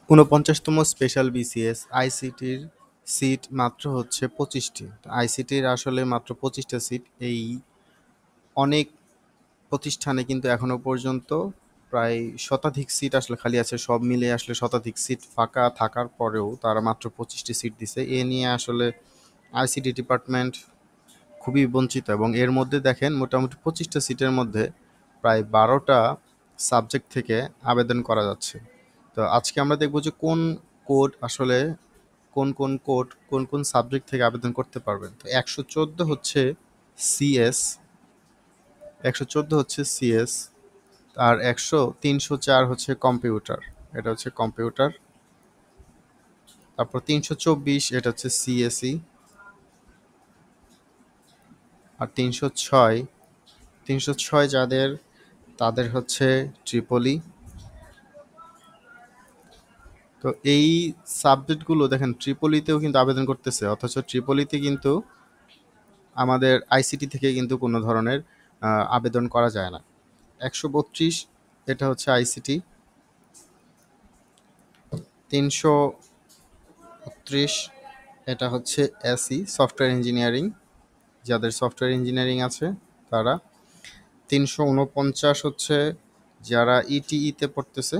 ৪৯তম special BCS আইসিটির seat মাত্র হচ্ছে ২৫টি। আইসিটির আসলে মাত্র ২৫টা সিট। এই অনেক প্রতিষ্ঠানে কিন্তু এখনো পর্যন্ত প্রায় শতাধিক সিট আসলে খালি আছে। সব মিলিয়ে আসলে শতাধিক সিট ফাঁকা থাকার পরেও তারা মাত্র ২৫টি সিট দিছে। এ নিয়ে আসলে আইসিটি ডিপার্টমেন্ট খুবই বঞ্চিত, এবং এর মধ্যে দেখেন মোটামুটি ২৫টা সিটের মধ্যে প্রায় ১২টা সাবজেক্ট থেকে আবেদন করা যাচ্ছে। তো আজকে আমরা দেখব যে কোড আসলে কোন কোন সাবজেক্ট থেকে আবেদন করতে পারবেন। তো ১১৪ হচ্ছে সিএস, ১১৪ হচ্ছে সিএস, আর ৩০৪ হচ্ছে কম্পিউটার, এটা হচ্ছে কম্পিউটার। তারপর ৩২৪ এটা হচ্ছে সিএসই, আর ৩০৬ যাদের তাদের হচ্ছে ট্রিপলি। তো এই সাবজেক্টগুলো দেখেন ট্রিপলিতেও কিন্তু আবেদন করতেছে, অথচ ট্রিপলিতে কিন্তু আমাদের আইসিটি থেকে কিন্তু কোনো ধরনের আবেদন করা যায় না। ১৩২ এটা হচ্ছে আইসিটি, ৩৩৮ এটা হচ্ছে এসই সফটওয়্যার ইঞ্জিনিয়ারিং, যাদের সফটওয়্যার ইঞ্জিনিয়ারিং আছে তারা। ৩৪৯ হচ্ছে যারা ইটিইতে পড়তেছে।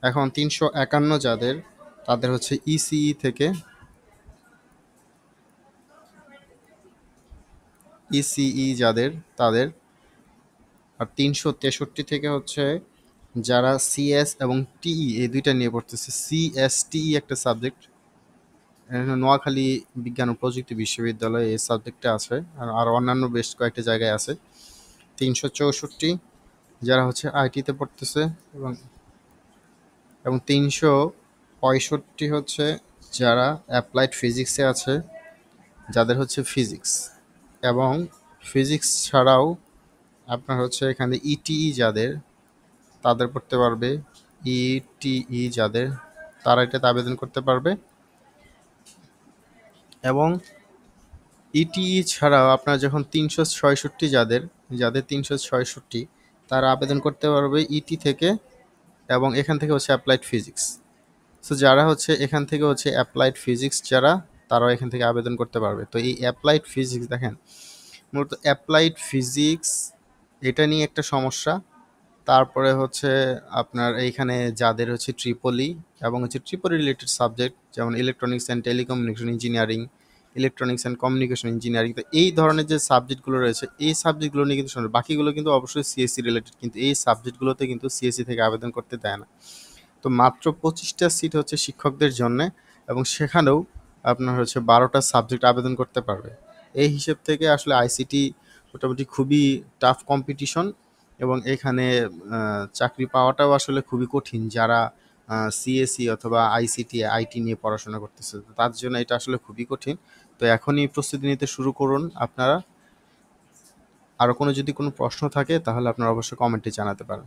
এখন ৩৫১ যাদের, তাদের হচ্ছে ইসিই থেকে, ইসিই যাদের তাদের। আর ৩৬৩ থেকে হচ্ছে যারা সিএস এবং টিই এই দুইটা নিয়ে পড়তেছে। সিএসটিই একটা সাবজেক্ট, নোয়াখালী বিজ্ঞান ও প্রযুক্তি বিশ্ববিদ্যালয়ে এই সাবজেক্টটা আছে, আর অন্যান্য বেশ কয়েকটা জায়গায় আছে। ৩৬৪ যারা হচ্ছে আইটিতে পড়তেছে, এবং ৩৬৫ হচ্ছে যারা অ্যাপ্লাইড ফিজিক্সে আছে, যাদের হচ্ছে ফিজিক্স। এবং ফিজিক্স ছাড়াও আপনার হচ্ছে এখানে ইটিই যাদের, তাদের পড়তে পারবে। ইটিই যাদের, তারা এটাতে আবেদন করতে পারবে। এবং ইটিই ছাড়াও আপনার যখন ৩৬৬ যাদের, ৩৬৬ তারা আবেদন করতে পারবে ইটি থেকে, এবং এখান থেকে হচ্ছে অ্যাপ্লাইড ফিজিক্স। সো যারা হচ্ছে এখান থেকে হচ্ছে অ্যাপ্লাইড ফিজিক্স যারা, তারাও এখান থেকে আবেদন করতে পারবে। তো এই অ্যাপ্লাইড ফিজিক্স দেখেন, মূলত অ্যাপ্লাইড ফিজিক্স এটা নিয়ে একটা সমস্যা। তারপরে হচ্ছে আপনার এইখানে যাদের হচ্ছে ট্রিপলি এবং হচ্ছে ট্রিপলি রিলেটেড সাবজেক্ট, যেমন electronics and telecommunication engineering, electronics and communication engineering, তো এই ধরনের যে সাবজেক্টগুলো রয়েছে এই সাবজেক্টগুলো নিয়ে কিন্তু শুনুন, বাকিগুলো কিন্তু অবশ্যই সিএসসি রিলেটেড, কিন্তু এই সাবজেক্টগুলোতে কিন্তু সিএসসি থেকে আবেদন করতে দেয় না। তো মাত্র 25টা সিট হচ্ছে শিক্ষকদের জন্যে, এবং সেখানেও আপনার হচ্ছে 12টা সাবজেক্ট আবেদন করতে পারবে। এই হিসেব থেকে আসলে আইসিটি মোটামুটি খুবই টাফ কম্পিটিশন, এবং এখানে চাকরি পাওয়াটাও আসলে খুবই কঠিন যারা সিএসই অথবা আইসিটি আইটি নিয়ে পড়াশোনা করতেছে, তো তার জন্য এটা আসলে খুবই কঠিন। তো এখনই প্রস্তুতি নিতে শুরু করুন আপনারা। আরও যদি কোনো প্রশ্ন থাকে তাহলে আপনারা অবশ্যই কমেন্টে জানাতে পারেন।